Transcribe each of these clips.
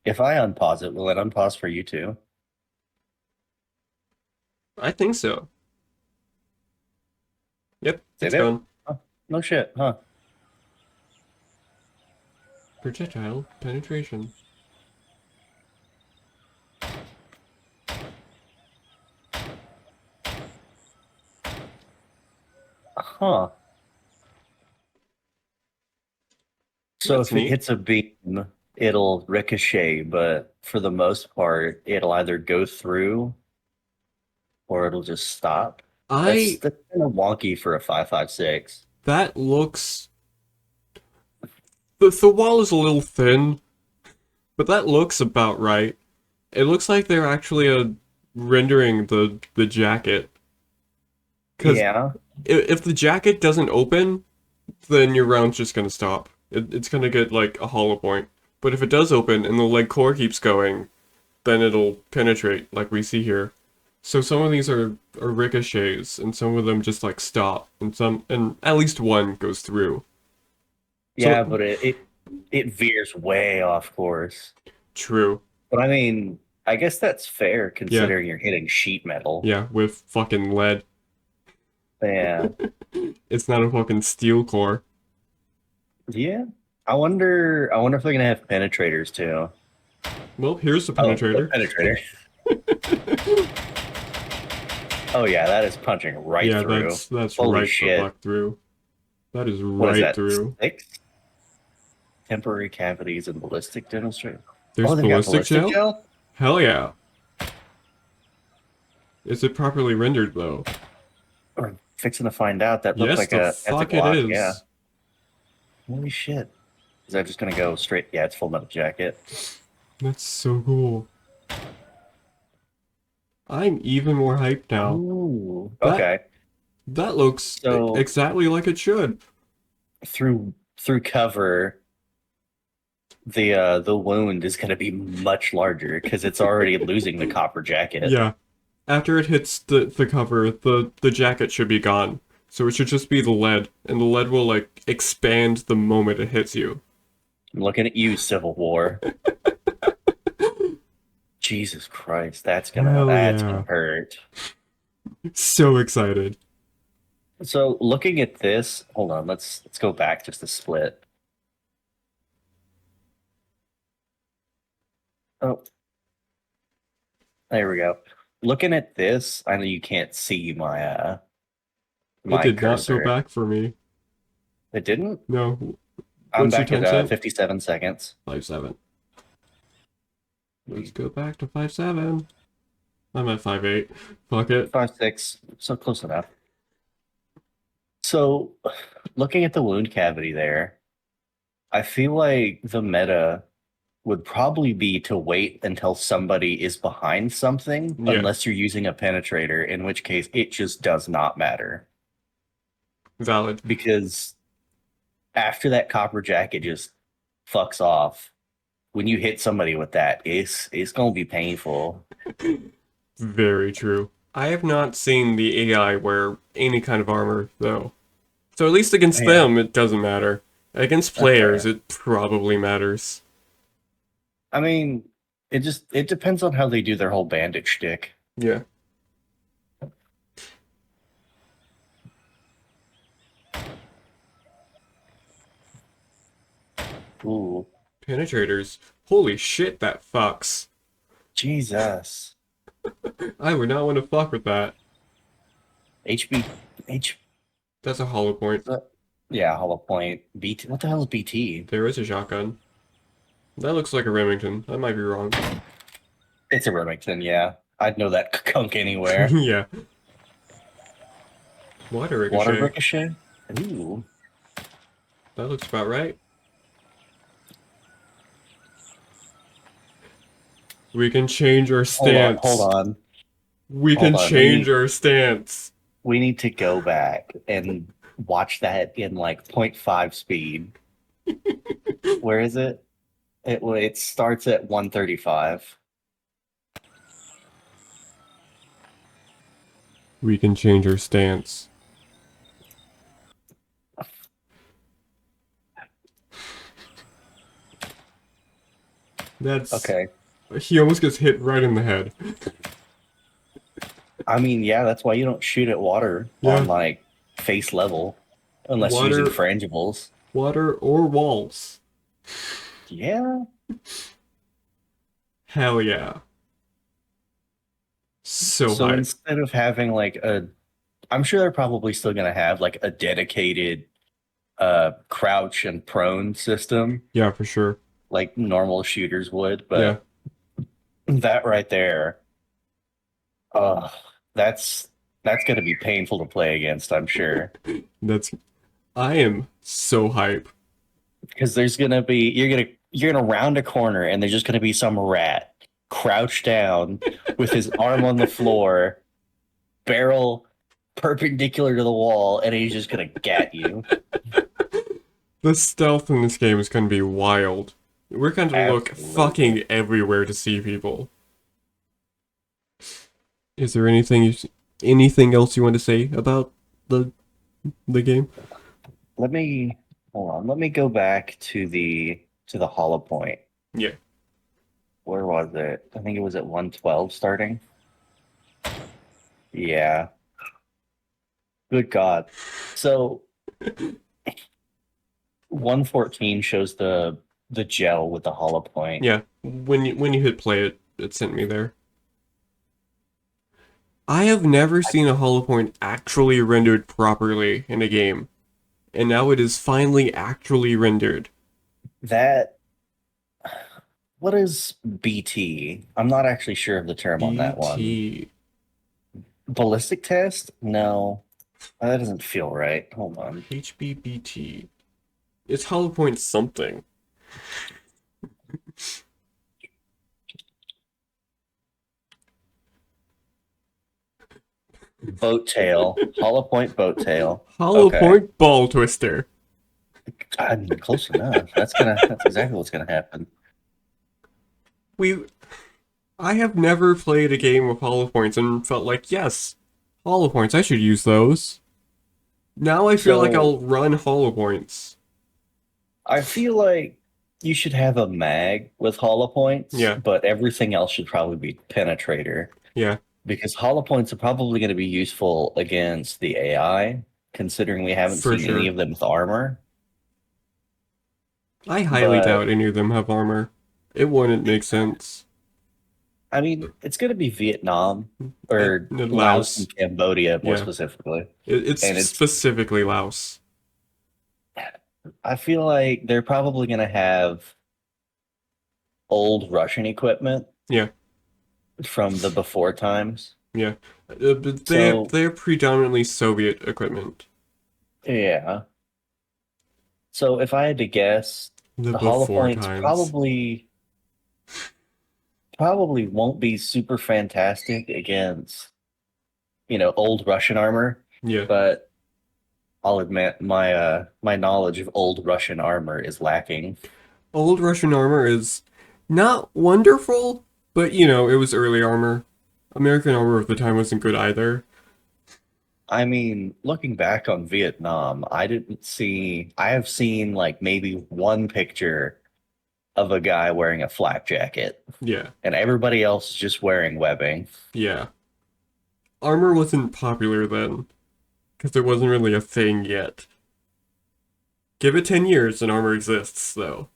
If I unpause it, will it unpause for you too? I think so. Yep, Did it's it? gone. Oh, no shit, huh? Projectile penetration. Huh. So That's if it neat. hits a beam, it'll ricochet, but for the most part, it'll either go through or it'll just stop. That's I that's kind of wonky for a 5.56. that looks the wall is a little thin, but that looks about right. It looks like they're actually rendering the jacket. Because Yeah, if the jacket doesn't open, then your round's just gonna stop. It's gonna get like a hollow point. But if it does open and the leg core keeps going, then it'll penetrate like we see here. So some of these are ricochets, and some of them just like stop, and at least one goes through. yeah, So but it veers way off course. true, But I mean, I guess that's fair yeah, considering you're hitting sheet metal. yeah, with fucking lead. Yeah. It's not a fucking steel core. Yeah. I wonder if they're gonna have penetrators too. Well, here's the Oh, the penetrator. penetrator. Oh yeah, that is punching right Yeah, through. that's Holy right the shit. fuck through. That is What is right that? through. Six temporary cavities and ballistic demonstrator. There's Oh, they've got ballistic ballistic gel? gel? Hell yeah. Is it properly rendered though? We're fixing to find out. That looked Yes, like the a fuck it Glock, yeah. is. Holy shit. Is that just gonna go straight? Yeah, it's full metal jacket. That's so cool. I'm even more hyped now. Ooh. That Okay. that looks So exactly like it should. through cover, the wound is gonna be much larger because it's already losing the copper jacket. Yeah. After it hits the cover, the jacket should be gone. So it should just be the lead, and the lead will like expand the moment it hits you. I'm looking at you, Civil War. Jesus Christ, that's gonna Hell that's gonna yeah. hurt. So excited. So looking at this, hold on, let's go back just a split. Oh, there we go. Looking at this, I know you can't see It my did not go cursor. back for me. It didn't? No. I'm What's your back at timestamp? 57 seconds. 5-7. Let's go back to 5-7. I'm at 5-8. Fuck it. 5.6, so close enough. So looking at the wound cavity there, I feel like the meta would probably be to wait until somebody is behind something, Yeah. unless you're using a penetrator, in which case it just does not matter. Valid. Because after that copper jacket just fucks off, when you hit somebody with that, it's gonna be painful. Very true. I have not seen the AI wear any kind of armor, though. So at least against Yeah, them, it doesn't matter. Against that's players, fair. it probably matters. I mean, it depends on how they do their whole bandage shtick. Yeah. Ooh, Penetrators. Holy shit, that fucks. Jesus. I would not want to fuck with that. HB H That's a hollow point. yeah, hollow point. BT. What the hell is BT? There is a shotgun. That looks like a Remington. I might be wrong. It's a Remington, yeah. I'd know that kunk anywhere. Yeah. Water Water ricochet. ricochet? Ooh. That looks about right. We can change our Hold on, hold stance. on, We hold can on. change our stance. We need to go back and watch that in like point 0.5 speed. Where is it? It starts at 135. We can change our stance. That's Okay. he almost gets hit right in the head. I mean, yeah, that's why you don't shoot at water on Yeah, like face level unless you're using water, frangibles. water or walls. Yeah. Hell yeah. So So hype. instead of having like I'm sure they're probably still gonna have like a dedicated crouch and prone system Yeah, for sure. like normal shooters would, Yeah, but that right there, uh that's that's gonna be painful to play against, I'm sure. that's I am so hype. Because there's gonna be you're gonna round a corner and there's just gonna be some rat crouched down with his arm on the floor, barrel perpendicular to the wall, and he's just gonna get you. The stealth in this game is gonna be wild. We're going to look Absolutely. fucking everywhere to see people. Is there anything else you want to say about the the game? Let me hold on. Let me go back to the hollow point. Yeah. Where was it? I think it was at 112 starting. Yeah. Good God. So 114 shows the gel with the hollow point. Yeah. When you hit play it sent me there. I have never seen a hollow point actually rendered properly in a game, and now it is finally actually rendered. That what is BT? I'm not actually sure of the term on that one. BT. Ballistic test? No, that doesn't feel right. Hold on. HBBT. It's hollow point something. Boat tail. Hollow point boat tail. Hollow Okay. point ball twister. I mean, close enough. That's exactly what's gonna happen. We I have never played a game with hollow points and felt like, yes, hollow points, I should use those. Now I feel like So I'll run hollow points. I feel like you should have a mag with hollow points, Yeah, but everything else should probably be penetrator yeah, because hollow points are probably going to be useful against the AI, considering we haven't for seen any sure. of them with armor. I highly doubt But any of them have armor. It wouldn't make sense. I mean, it's going to be Vietnam or Laos Laos. and Cambodia more Yeah. specifically. It's And specifically Laos. I feel like they're probably going to have old Russian equipment Yeah, from the before times. yeah. But So, they're predominantly Soviet equipment. yeah. So if I had to guess, The the hollow before points times. probably won't be super fantastic against, old Russian armor, Yeah. but I'll admit my knowledge of old Russian armor is lacking. Old Russian armor is not wonderful, but it was early armor. American armor of the time wasn't good either. I mean, looking back on Vietnam, I have seen like maybe one picture of a guy wearing a flak jacket, Yeah, and everybody else is just wearing webbing. yeah. Armor wasn't popular then, because there wasn't really a thing yet. Give it 10 years and armor exists, though.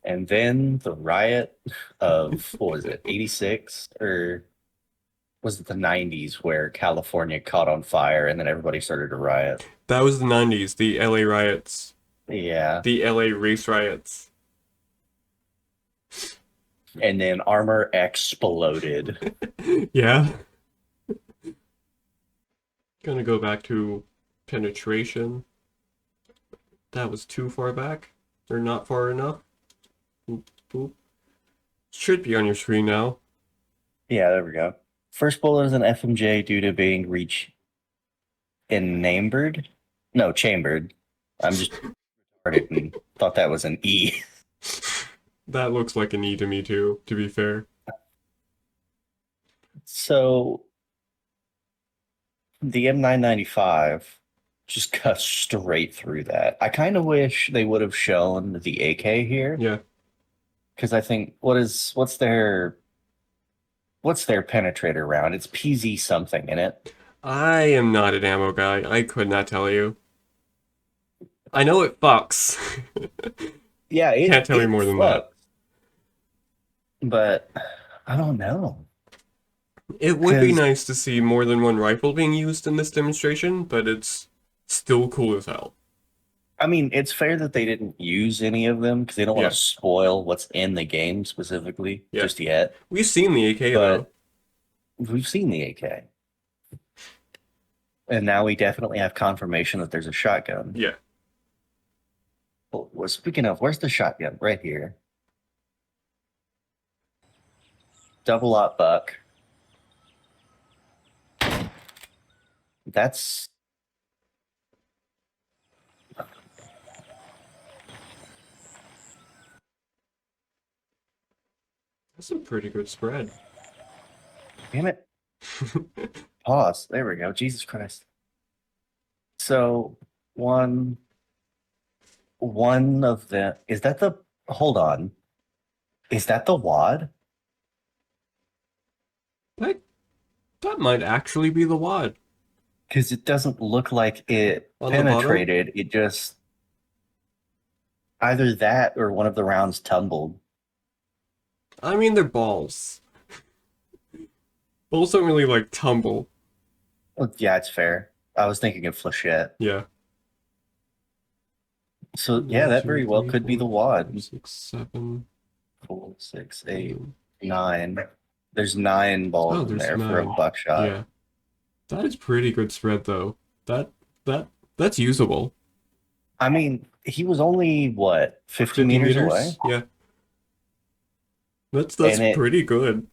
And then the riot of, what was it, 86 or was it the 90s where California caught on fire and then everybody started to riot? That was the 90s, the LA riots, Yeah. the LA race riots. And then armor exploded. Yeah. Gonna go back to penetration. That was too far back, or not far enough. Oop, oop. Should be on your screen now. Yeah, there we go. First bullet is an FMJ due to being reach enamored. No, chambered. I'm just retarded and thought that was an E. That looks like an E to me too, to be fair. So the M995 just cut straight through that. I kind of wish they would have shown the AK here Yeah. Because I think what's their penetrator round? It's PZ something in it. I am not an ammo guy. I could not tell you. I know it fucks. Yeah, Can't it tell you it more than that. fucks, but I don't know. It would be Because nice to see more than one rifle being used in this demonstration, but it's still cool as hell. I mean, it's fair that they didn't use any of them because they don't want Yeah, to spoil what's in the game specifically yeah. just yet. We've seen the AK though. But we've seen the AK, and now we definitely have confirmation that there's a shotgun. Yeah. Well, speaking of, where's the shotgun? Right here. Double op buck. That's That's a pretty good spread. damn it. Pause. There we go. Jesus Christ. So one one of the is that the hold on. Is that the wad? That that might actually be the wad. Because it doesn't look like it On the bottom? penetrated. It just either that or one of the rounds tumbled. I mean, they're balls. Balls don't really like tumble. Well, yeah, it's fair. I was thinking of flechette. Yeah. So yeah, One, that two, very well three, could be four, the five, wad. 6, 7. 4, 6, 8, Um, 9. There's 9 balls oh, in there's there for a 9. buckshot. Yeah. That is pretty good spread though. That that that's usable. I mean, he was only what, 50 50 meters away? meters? Yeah. That's And pretty good.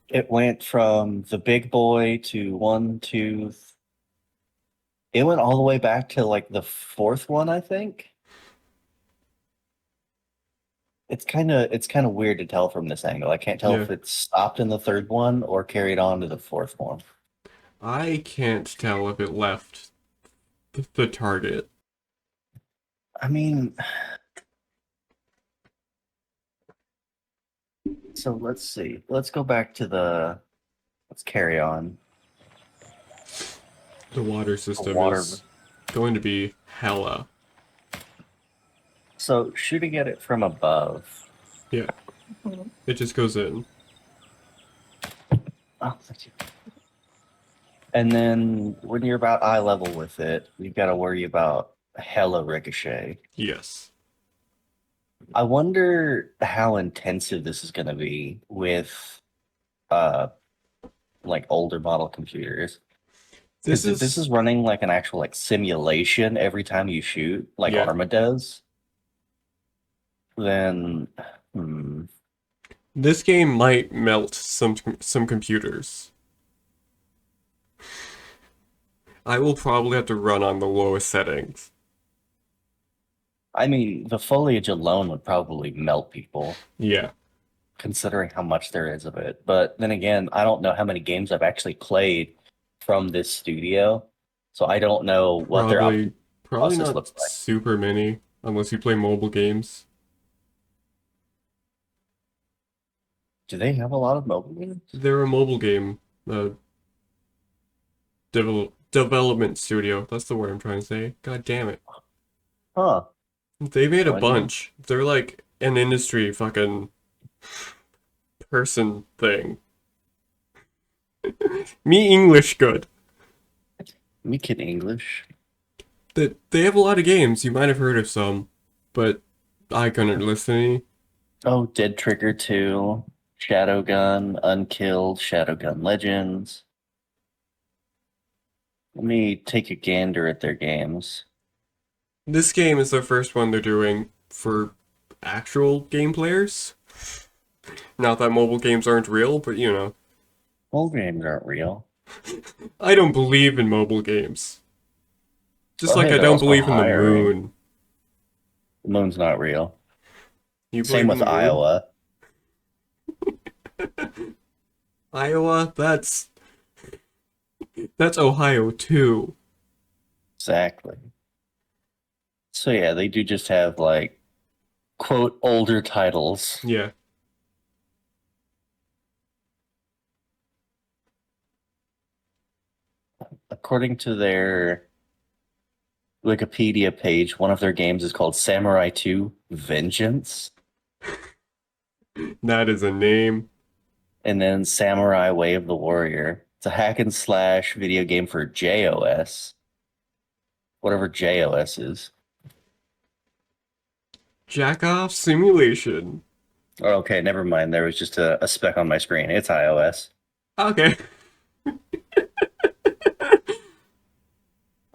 it went from the big boy to one, two. It went all the way back to like the fourth one, I think. It's kind of weird to tell from this angle. I can't tell Yeah. if it stopped in the third one or carried on to the fourth one. I can't tell if it left the target. I mean, so let's see. Let's go back to let's carry on. The water The system water. is going to be hella. So shooting at it from above. Yeah. It just goes in. Oh, thank you. And then when you're about eye level with it, you've got to worry about hella ricochet. Yes. I wonder how intensive this is going to be with uh like older model computers. This Because if this is is running like an actual like simulation every time you shoot, like yeah. Arma does, then This game might melt some computers. I will probably have to run on the lowest settings. I mean, the foliage alone would probably melt people, Yeah. considering how much there is of it. But then again, I don't know how many games I've actually played from this studio, so I don't know what their Probably optimal probably process not looks like. super many unless you play mobile games. Do they have a lot of mobile games? They're a mobile game development studio. That's the word I'm trying to say. God damn it. Huh. They made a Well, bunch. They're like an industry fucking person thing. Me English good. we can English. They have a lot of games. You might have heard of some, but I couldn't list any. Oh, Dead Trigger 2, Shadowgun, Unkilled, Shadowgun Legends. Let me take a gander at their games. This game is the first one they're doing for actual game players. Not that mobile games aren't real, but you know. Mobile games aren't real. I don't believe in mobile games. Just Well, like hey, I they're don't also believe in the hiring. moon. The moon's not real. You Same believe in with the moon? Iowa. Iowa, that's Ohio too. Exactly. So yeah, they do just have like quote older titles. Yeah. According to their Wikipedia page, one of their games is called Samurai 2 Vengeance, That is a name. and then Samurai Way of the Warrior. It's a hack and slash video game for JOS, whatever JOS is. Jack off simulation. Oh, okay, never mind. There was just a speck on my screen. It's iOS. Okay.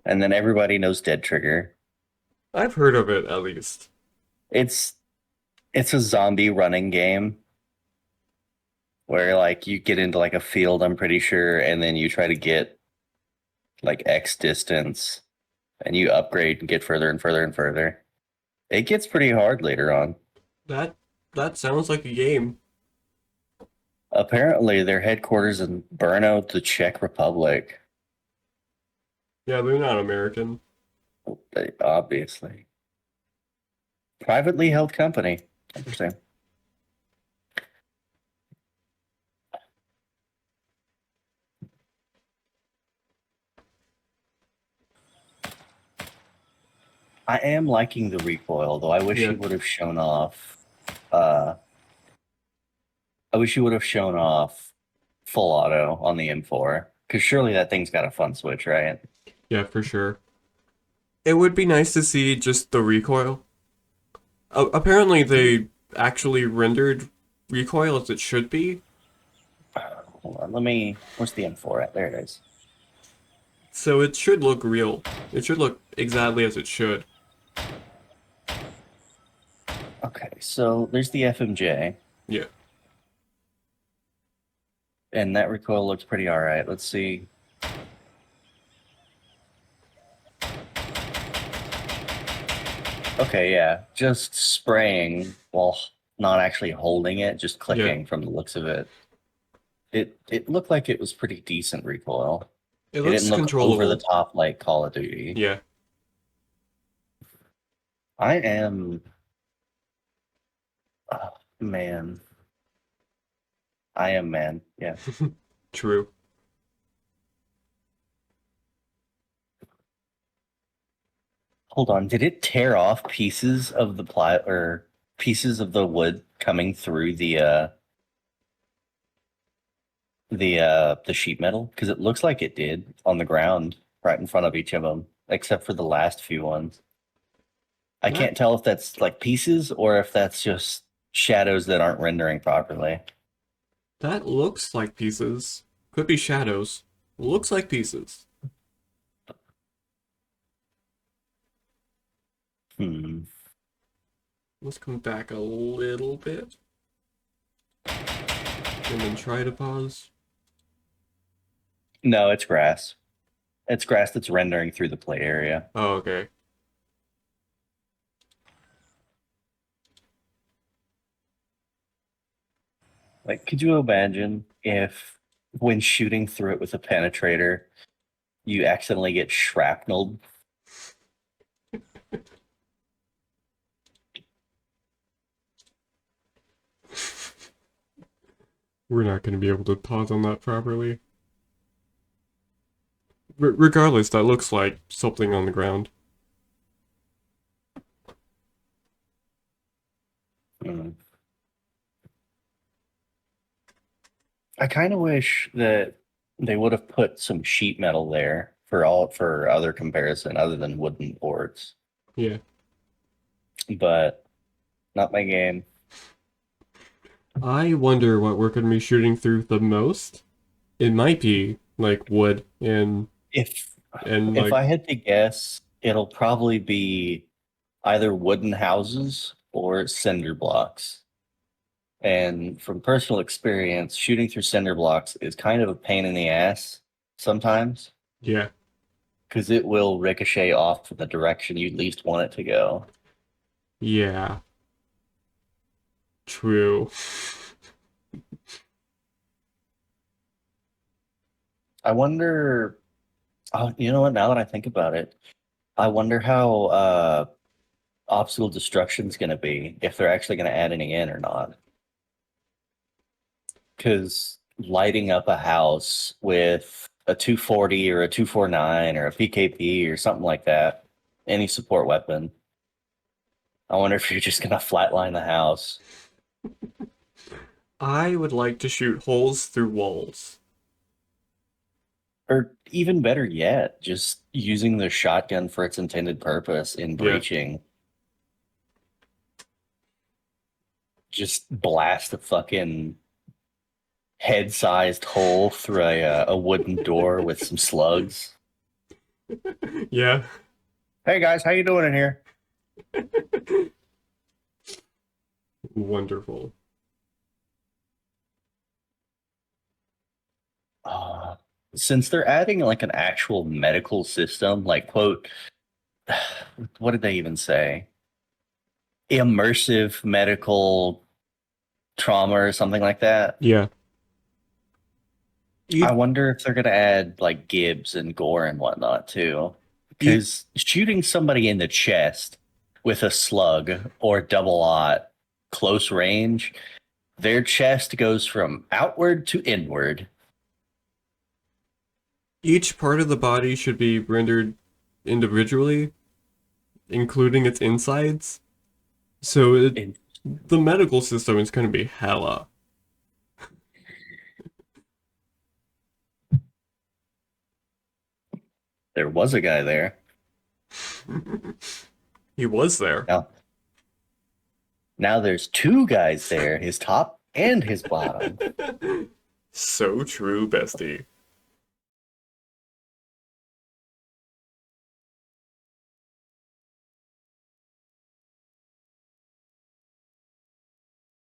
And then everybody knows Dead Trigger. I've heard of it at least. It's it's a zombie running game where like you get into like a field, I'm pretty sure, and then you try to get like X distance and you upgrade and get further and further and further. It gets pretty hard later on. That that sounds like a game. Apparently, their headquarters in Brno, the Czech Republic. Yeah, they're not American. Obviously. Privately held company. Interesting. I am liking the recoil, though I wish Yeah. he would have shown off. I wish he would have shown off full auto on the M4, because surely that thing's got a fun switch, right? Yeah, for sure. It would be nice to see just the recoil. Apparently, they actually rendered recoil as it should be, Hold on, let me. Where's the M4 at? There it is. so it should look real. It should look exactly as it should. Okay, so there's the FMJ, Yeah. and that recoil looks pretty alright. Let's see. Okay, yeah, just spraying while not actually holding it, just clicking from the looks of it. It looked like it was pretty decent recoil. It It looks didn't look controllable. over the top like Call of Duty. Yeah. I am, oh, man. I am man. Yeah. True. Hold on. Did it tear off pieces of the ply or pieces of the wood coming through the sheet metal? Because it looks like it did on the ground right in front of each of them, except for the last few ones. I That- can't tell if that's like pieces or if that's just shadows that aren't rendering properly. That looks like pieces. Could be shadows. Looks like pieces. Hmm. Let's come back a little bit. And then try to pause. No, it's grass. It's grass that's rendering through the play area. Oh, okay. Like, could you imagine if when shooting through it with a penetrator, you accidentally get shrapnelled? We're not going to be able to pause on that properly. Regardless, that looks like something on the ground. Hmm. I kind of wish that they would have put some sheet metal there for other comparison other than wooden boards, Yeah. but not my game. I wonder what we're going to be shooting through the most. It might be like wood If and if like I had to guess, it'll probably be either wooden houses or cinder blocks. And from personal experience, shooting through cinder blocks is kind of a pain in the ass sometimes yeah. because it will ricochet off in the direction you'd least want it to go. Yeah. True. I wonder, oh, you know what? Now that I think about it, I wonder how obstacle destruction's going to be if they're actually going to add any in or not. Because lighting up a house with a 240 or a 249 or a PKP or something like that. Any support weapon. I wonder if you're just gonna flatline the house. I would like to shoot holes through walls. Or even better yet, just using the shotgun for its intended purpose in Yeah. breaching. Just blast a fucking head-sized hole through a wooden door with some slugs. Yeah. Hey guys, how you doing in here? Wonderful. Uh, since they're adding like an actual medical system, like quote, what did they even say? Immersive medical trauma or something like that. Yeah. I Each, wonder if they're gonna add like Gibbs and gore and whatnot too. each, Because shooting somebody in the chest with a slug or double aught close range, their chest goes from outward to inward. each part of the body should be rendered individually, including its insides. So And the medical system is going to be hella. there was a guy there. He was there. Now, now there's two guys there, his top and his bottom. So true, bestie.